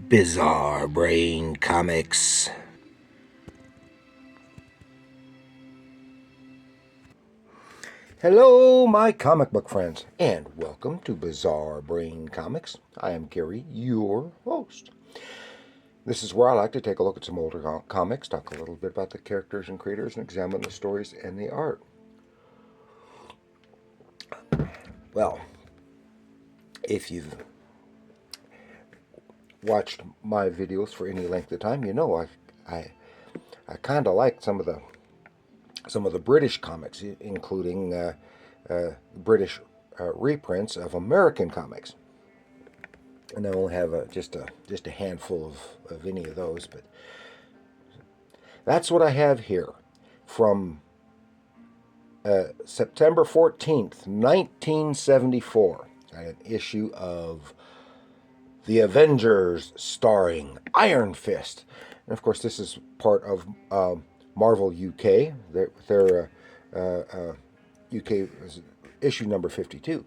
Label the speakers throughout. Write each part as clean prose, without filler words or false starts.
Speaker 1: Bizarre Brain Comics. Hello, my comic book friends, and welcome to Bizarre Brain Comics. I am Gary, your host. This is where I like to take a look at some older comics, talk a little bit about the characters and creators, and examine the stories and the art. Well, if you've watched my videos for any length of time, you know I kind of like some of the British comics, including British reprints of American comics. And I only have just a handful of any of those, but that's what I have here from September 14th, 1974. An issue of The Avengers starring Iron Fist. And of course, this is part of Marvel UK. Their UK is issue number 52,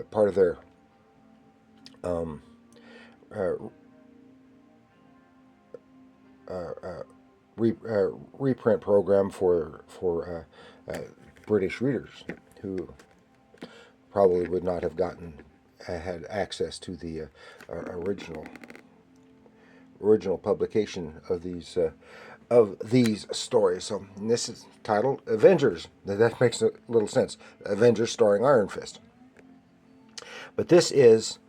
Speaker 1: part of their reprint program for British readers who probably would not have had access to the original publication of these stories. So this is titled Avengers. That makes a little sense. Avengers starring Iron Fist. But this is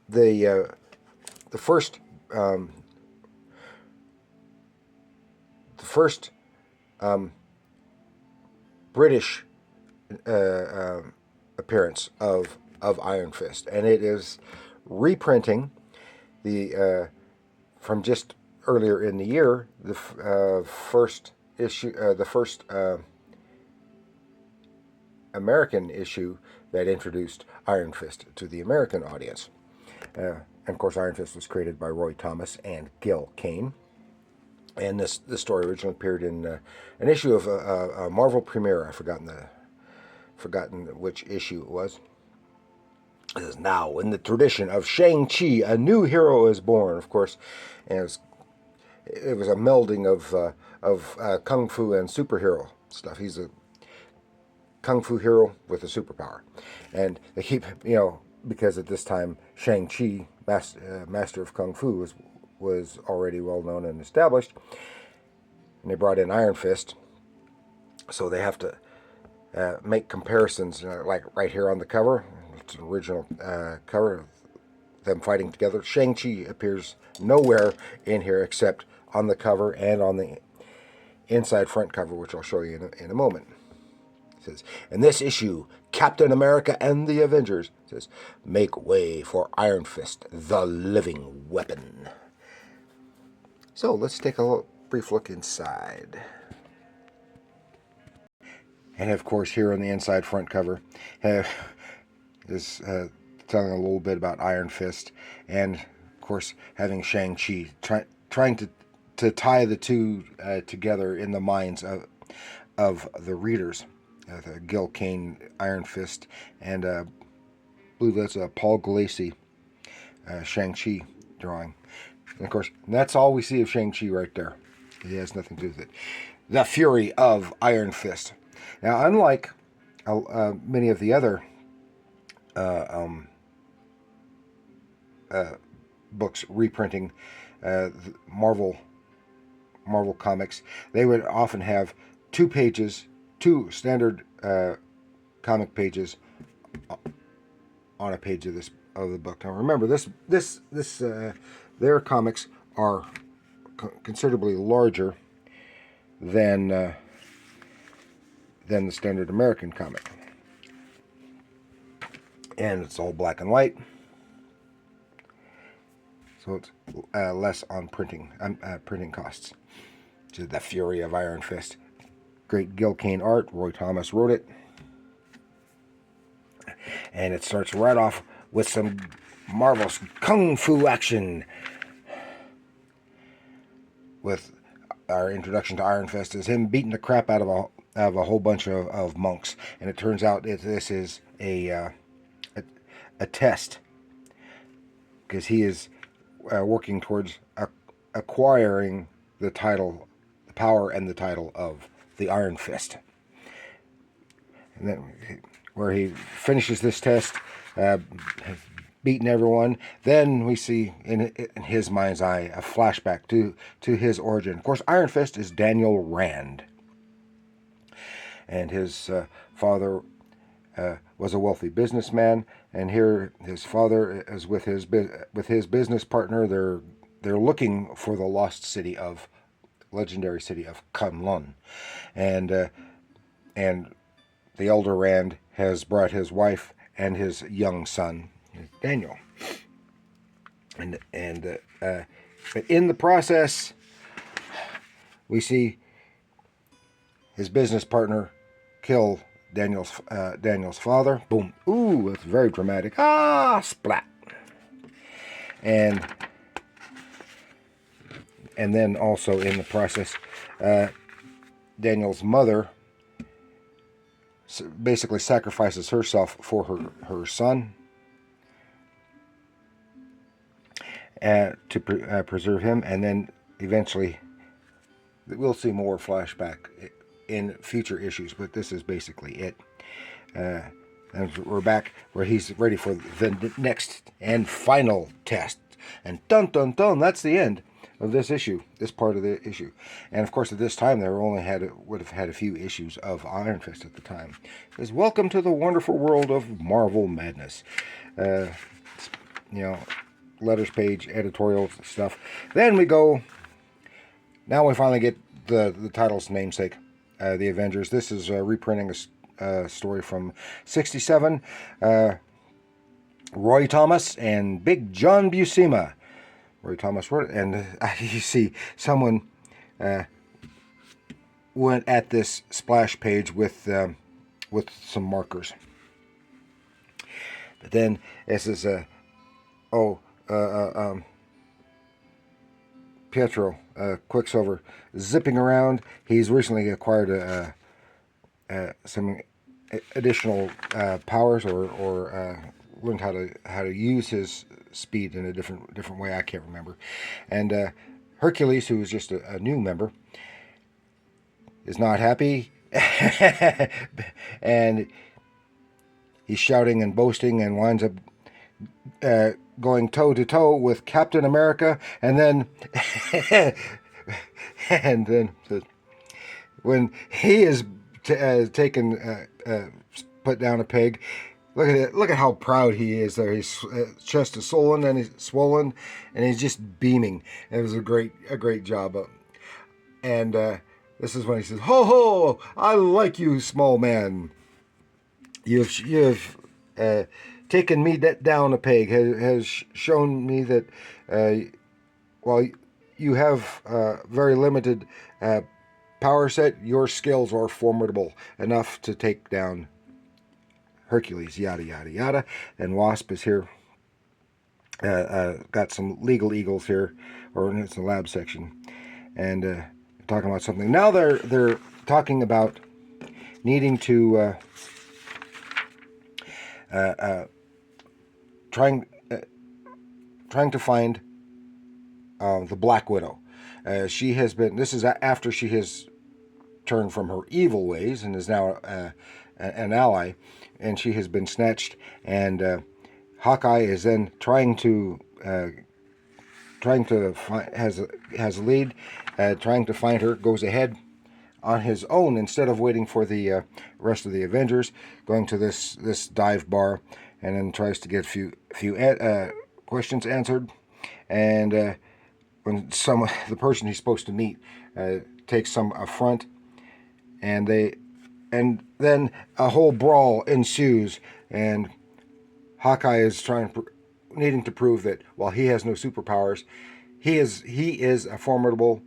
Speaker 1: the first British appearance of Iron Fist, and it is reprinting the from just earlier in the year, the first issue, the first American issue that introduced Iron Fist to the American audience. And of course, Iron Fist was created by Roy Thomas and Gil Kane. And this story originally appeared in an issue of a Marvel premiere. I've forgotten which issue it was. It is now in the tradition of Shang-Chi, a new hero is born. Of course, and it was a melding of kung fu and superhero stuff. He's a kung fu hero with a superpower, and they keep, because at this time Shang-Chi, master of kung fu, was already well known and established, and they brought in Iron Fist, so they have to make comparisons, like right here on the cover. It's an original cover of them fighting together. Shang-Chi appears nowhere in here except on the cover and on the inside front cover, which I'll show you in a moment. It says, in this issue, Captain America and the Avengers, says, make way for Iron Fist, the living weapon. So let's take a brief look inside. And of course, here on the inside front cover is telling a little bit about Iron Fist, and of course having Shang-Chi trying to tie the two together in the minds of the readers. The Gil Kane Iron Fist, and I believe that's a Paul Gulacy Shang-Chi drawing. And of course, that's all we see of Shang-Chi right there. He has nothing to do with it. The Fury of Iron Fist. Now, unlike many of the other books reprinting Marvel comics, they would often have two standard comic pages on a page of the book. Now, remember, their comics are considerably larger than the standard American comic, and it's all black and white, so it's less on printing costs. So the Fury of Iron Fist, great Gil Kane art. Roy Thomas wrote it, and it starts right off with some marvelous kung fu action. With our introduction to Iron Fist is him beating the crap out of a whole bunch of monks, and it turns out this is a test, because he is working towards acquiring the title, the power and the title of the Iron Fist. And then, where he finishes this test, beaten everyone. Then we see in his mind's eye a flashback to his origin. Of course, Iron Fist is Daniel Rand, and his father was a wealthy businessman. And here his father is with his business partner. They're looking for the lost city of legendary city of Kunlun, and the elder Rand has brought his wife and his young son Daniel, but in the process, we see his business partner kill Daniel's father. Boom! Ooh, that's very dramatic. Ah, splat! And then also in the process, Daniel's mother basically sacrifices herself for her son to preserve him, and then eventually we'll see more flashback in future issues, but this is basically it. And we're back where he's ready for the next and final test, and dun dun dun, that's the end of this issue, this part of the issue. And of course, at this time, they would have had a few issues of Iron Fist at the time. It says, "Welcome to the wonderful world of Marvel madness." Letters page, editorial stuff. Then we go. Now we finally get the title's namesake, the Avengers. This is reprinting a story from '67. Roy Thomas and Big John Buscema. Roy Thomas wrote it, and you see someone went at this splash page with some markers. But then this is Pietro Quicksilver zipping around. He's recently acquired some additional powers, or learned how to use his speed in a different way. I can't remember. And Hercules, who is just a new member, is not happy, and he's shouting and boasting, and winds up going toe to toe with Captain America, and then when he is taken put down a peg. Look at it! Look at how proud he is there. His chest is swollen, and he's just beaming. It was a great job. And this is when he says, "Ho ho! I like you, small man. You've taken me down a peg. Has shown me that while you have very limited power set, your skills are formidable enough to take down Hercules," yada yada yada. And Wasp is here. Got some legal eagles here, or it's the lab section, and talking about something. Now they're talking about needing to trying to find the Black Widow. She has been. This is after she has turned from her evil ways and is now an ally, and she has been snatched. And Hawkeye is then trying to find, has a lead, trying to find her. Goes ahead on his own instead of waiting for the rest of the Avengers, going to this dive bar, and then tries to get a few questions answered. And when the person he's supposed to meet takes some affront, and then a whole brawl ensues, and Hawkeye is needing to prove that while he has no superpowers, he is a formidable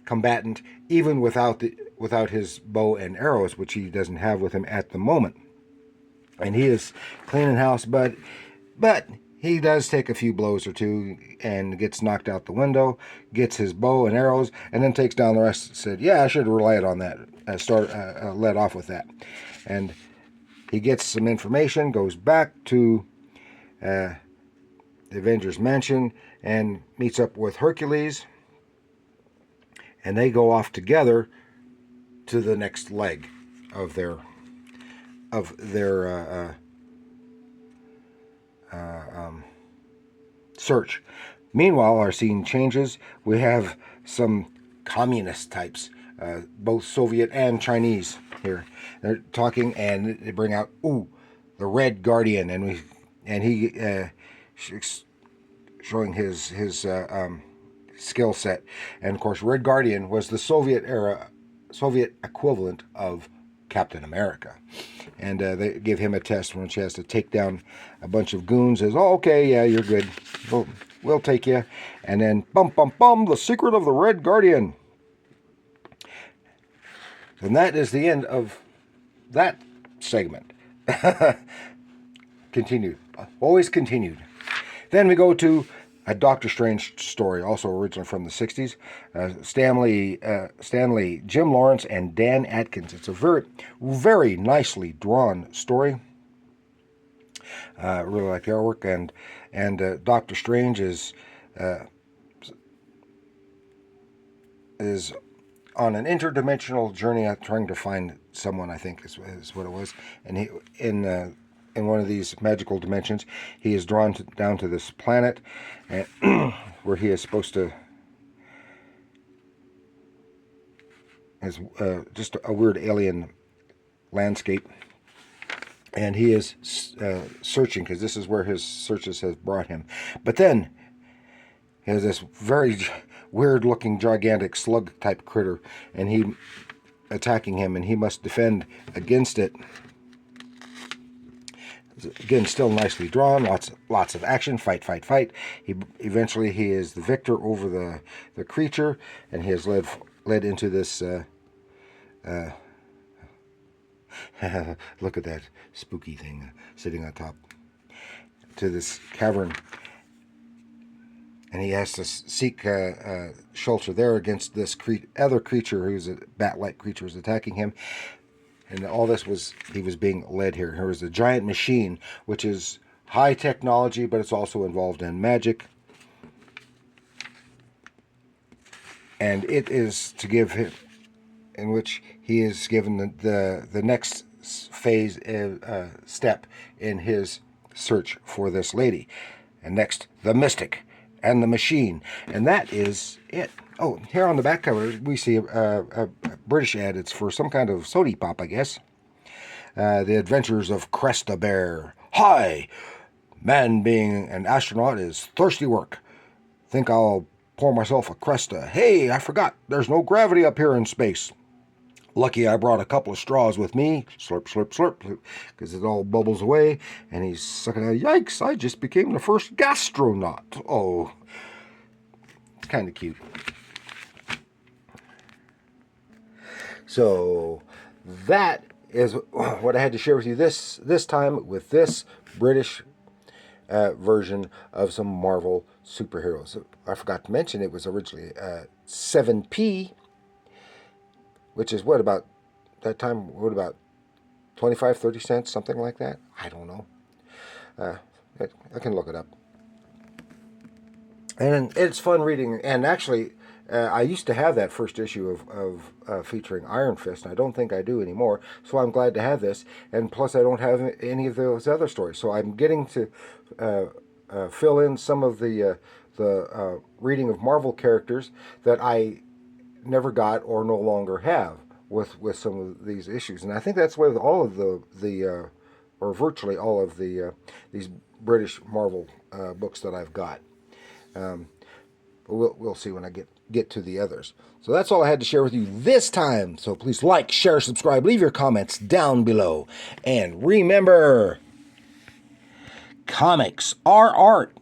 Speaker 1: combatant, even without his bow and arrows, which he doesn't have with him at the moment. And he is cleaning house, but he does take a few blows or two and gets knocked out the window, gets his bow and arrows, and then takes down the rest. Said, "Yeah, I should have relied on that. Let off with that." And he gets some information, goes back to the Avengers Mansion, and meets up with Hercules, and they go off together to the next leg of their search. Meanwhile, our scene changes. We have some communist types, both Soviet and Chinese here. They're talking, and they bring out, the Red Guardian, and he showing his skill set. And of course, Red Guardian was the Soviet equivalent of Captain America. And they give him a test when she has to take down a bunch of goons. Says, "Oh, okay, yeah, you're good. We'll take you." And then, bum, bum, bum, the secret of the Red Guardian. And that is the end of that segment. Continued. Always continued. Then we go to a Doctor Strange story, also originally from the 60s. Stanley, Jim Lawrence, and Dan Atkins. It's a very, very nicely drawn story. Really like the artwork, and Doctor Strange is on an interdimensional journey, trying to find someone. I think is what it was, and he in one of these magical dimensions, he is drawn down to this planet, where he is supposed to. Is just a weird alien landscape, and he is searching, because this is where his searches have brought him. But then he has this very weird-looking, gigantic slug-type critter, and he attacking him, and he must defend against it. Again, still nicely drawn, lots of action, fight. Eventually he is the victor over the creature, and he is led into this. Look at that spooky thing sitting on top, to this cavern, and he has to seek shelter there against this other creature, who's a bat-like creature, is attacking him. And all this he was being led here. Here was a giant machine, which is high technology, but it's also involved in magic. And it is to give him, in which he is given the next phase, step in his search for this lady. And next, the Mystic and the Machine. And that is it. Oh, here on the back cover, we see a British ad. It's for some kind of sody pop, I guess. The Adventures of Cresta Bear. Hi! Man being an astronaut is thirsty work. Think I'll pour myself a Cresta. Hey, I forgot. There's no gravity up here in space. Lucky I brought a couple of straws with me. Slurp, slurp, slurp. Because it all bubbles away. And he's sucking out. Yikes, I just became the first gastronaut. Oh. It's kind of cute. So that is what I had to share with you this time, with this British version of some Marvel superheroes. I forgot to mention it was originally 7p, which is about 25, 30 cents, something like that. I don't know. I can look it up. And it's fun reading, and actually, I used to have that first issue of featuring Iron Fist, and I don't think I do anymore, so I'm glad to have this, and plus I don't have any of those other stories, so I'm getting to fill in some of the reading of Marvel characters that I never got or no longer have with some of these issues, and I think that's with all of or virtually all of these British Marvel books that I've got. We'll see when I get to the others. So that's all I had to share with you this time. So please like, share, subscribe, leave your comments down below. And remember, comics are art.